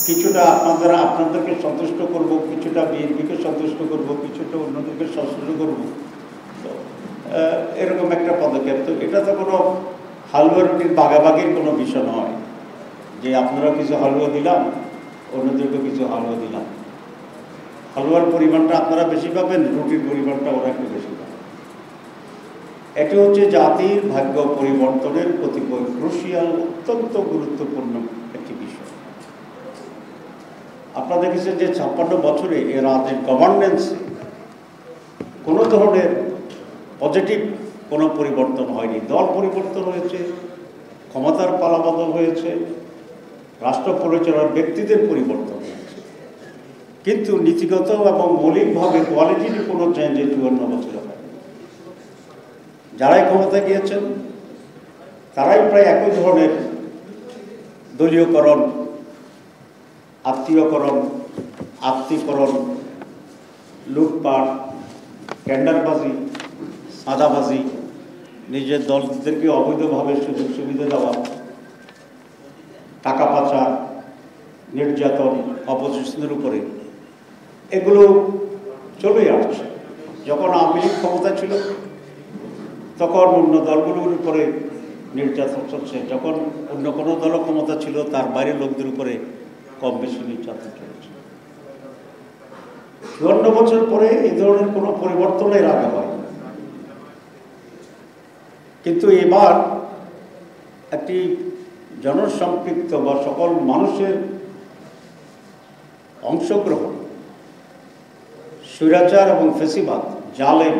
কিছুটা আপনাদেরকে সন্তুষ্ট করব, কিছুটা বিএনপিকে সন্তুষ্ট করব, কিছুটা অন্যদেরকে সন্তুষ্ট করব। তো এরকম একটা পদক্ষেপ। তো এটা তো কোনো হালুয়া রুটির ভাগাভাগির কোনো বিষয় নয় যে আপনারা কিছু হালুয়া দিলাম, অন্যদেরকে কিছু হালুয়া দিলাম। হালুয়ার পরিমাণটা আপনারা বেশি পাবেন, রুটির পরিমাণটা ওরা একটু বেশি পাবেন। এটি হচ্ছে জাতির ভাগ্য পরিবর্তনের কতিপয় ক্রুশিয়াল, অত্যন্ত গুরুত্বপূর্ণ একটি বিষয়। আপনারা দেখেছেন যে 56 বছরে এ রাজ্যের গভর্নেন্সে কোনো ধরনের পজিটিভ কোনো পরিবর্তন হয়নি। দল পরিবর্তন হয়েছে, ক্ষমতার পালাবদল হয়েছে, রাষ্ট্র পরিচালনার ব্যক্তিদের পরিবর্তন হয়েছে, কিন্তু নীতিগত এবং মৌলিকভাবে কোয়ালিটির কোনো চেঞ্জ এই 54 বছরে হয়নি। যারাই ক্ষমতায় গিয়েছেন তারাই প্রায় একই ধরনের দলীয়করণ, আত্মীয়করণ, আত্মীকরণ, লুটপাট, টেন্ডারবাজি, সাদাবাজি, নিজের দলদেরকে অবৈধভাবে সুযোগ সুবিধা দেওয়া, টাকা পাচার, নির্যাতন অপোজিশনের উপরে, এগুলো চলে আসছে। যখন আওয়ামী লীগ ক্ষমতা ছিল তখন অন্য দলগুলোর উপরে নির্যাতন চলছে, যখন অন্য কোনো দল ক্ষমতা ছিল তার বাইরের লোকদের উপরে কম বেশি নির্যাতন চলেছে। 54 বছর পরে এই ধরনের কোনো পরিবর্তনের আগে হয়, কিন্তু এবার একটি জনসম্পৃক্ত বা সকল মানুষের অংশগ্রহণ, স্বৈরাচার এবং ফেসিবাদ, জালেম,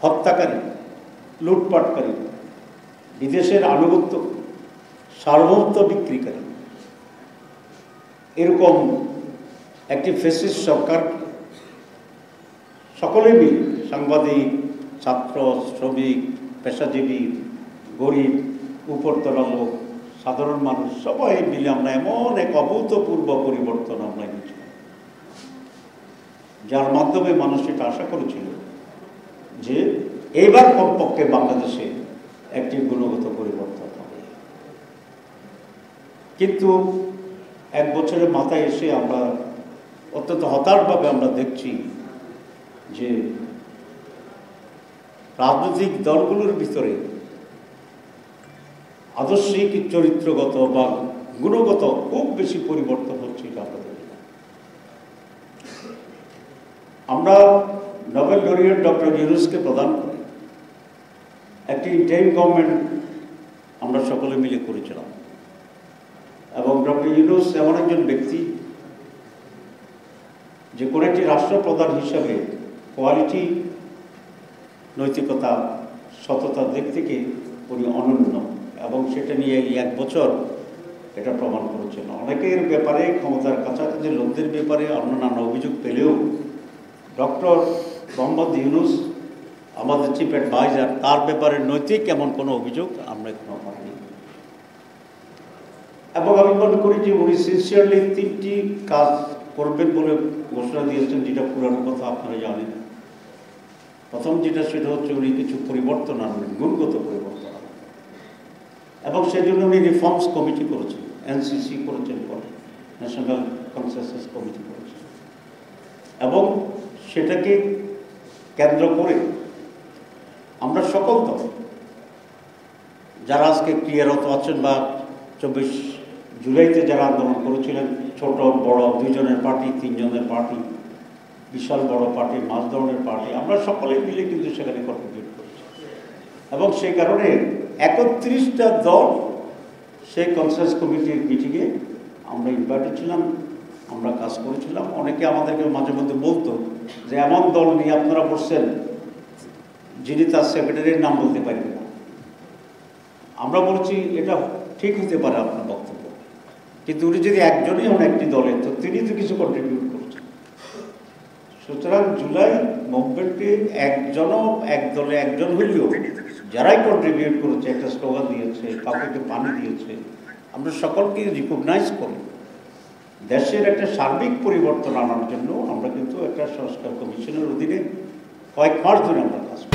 হত্যাকারী, লুটপাটকারী, বিদেশের আনুগত্য, সার্বভৌমত্ব বিক্রিকারী, এরকম একটি ফ্যাসিস্ট সরকার সকলে মিলে, সাংবাদিক, ছাত্র, শ্রমিক, পেশাজীবী, গরিব, উপরতলা লোক, সাধারণ মানুষ, সবাই মিলে আমরা এমন এক অভূতপূর্ব পরিবর্তন আমরা এনেছিলাম, যার মাধ্যমে মানুষ এটা আশা করেছিল যে এইবার কমপক্ষে বাংলাদেশে একটি গুণগত পরিবর্তন হবে। কিন্তু এক বছরের মাথায় এসে আমরা অত্যন্ত হতাশভাবে আমরা দেখছি যে রাজনৈতিক দলগুলোর ভিতরে আদর্শিক, চরিত্রগত বা গুণগত খুব বেশি পরিবর্তন হচ্ছে। এটা আমরা নোবেল লরিয়েট ডক্টর ইউনূসকে প্রদান করি একটি ইন্টারিম গভর্নমেন্ট আমরা সকলে মিলে করেছিলাম, এবং ডক্টর ইউনূস এমন একজন ব্যক্তি যে কোনো একটি রাষ্ট্রপ্রধান হিসাবে কোয়ালিটি, নৈতিকতা, সততার দিক থেকে উনি অনন্য, এবং সেটা নিয়ে এই এক বছর এটা প্রমাণ করেছেন। অনেকের ব্যাপারে, ক্ষমতার কাছাকাছি লোকদের ব্যাপারে অন্যান্য অভিযোগ পেলেও ডক্টর মোহাম্মদ ইউনূস আমাদের চিফ অ্যাডভাইজার, তার ব্যাপারে নৈতিক এমন কোনো অভিযোগ আমরা এখনো পাইনি। এবং আমি মনে করি যে উনি সিনসিয়ারলি 3টি কাজ করবেন বলে ঘোষণা দিয়েছেন, যেটা পুরানো কথা আপনারা জানেন। প্রথম যেটা, সেটা হচ্ছে উনি কিছু পরিবর্তন আনবেন, গুণগত পরিবর্তন আনবেন, এবং সেজন্য উনি রিফর্মস কমিটি করেছেন, এনসিসি করেছেন, পরে ন্যাশনাল কনসেনসাস কমিটি করেছেন, এবং সেটাকে কেন্দ্র করে আমরা সকল দল যারা আজকে ক্রিয়ারত আছেন বা 24 জুলাইতে যারা আন্দোলন করেছিলেন, ছোট বড় 2 জনের পার্টি, 3 জনের পার্টি, বিশাল বড় পার্টি, 5 ধরনের পার্টি, আমরা সকলে মিলে কিন্তু সেখানে কন্ট্রিবিউট করেছি। এবং সেই কারণে 31টা দল সেই কনসেন্সাস কমিটির মিটিংয়ে আমরা ইনভাইটেড ছিলাম, আমরা কাজ করেছিলাম। অনেকে আমাদেরকে মাঝে মধ্যে বলতো যে এমন দল নিয়ে আপনারা বসছেন যিনি তার সেক্রেটারির নাম বলতে পারেন না। আমরা বলছি এটা ঠিক হতে পারে আপনার বক্তব্য, কিন্তু উনি যদি একজনই হন একটি দলে, তো তিনি তো কিছু কন্ট্রিবিউট করছেন। সুতরাং জুলাই মুভমেন্টে একজনও, এক দলে একজন হইলেও যারাই কন্ট্রিবিউট করেছে, একটা স্লোগান দিয়েছে, কাউকে পানি দিয়েছে, আমরা সকলকে রিকগনাইজ করি। দেশের একটা সার্বিক পরিবর্তন আনার জন্য আমরা কিন্তু একটা সংস্কার কমিশনের অধীনে কয়েক মাস ধরে আমরা কাজ করি।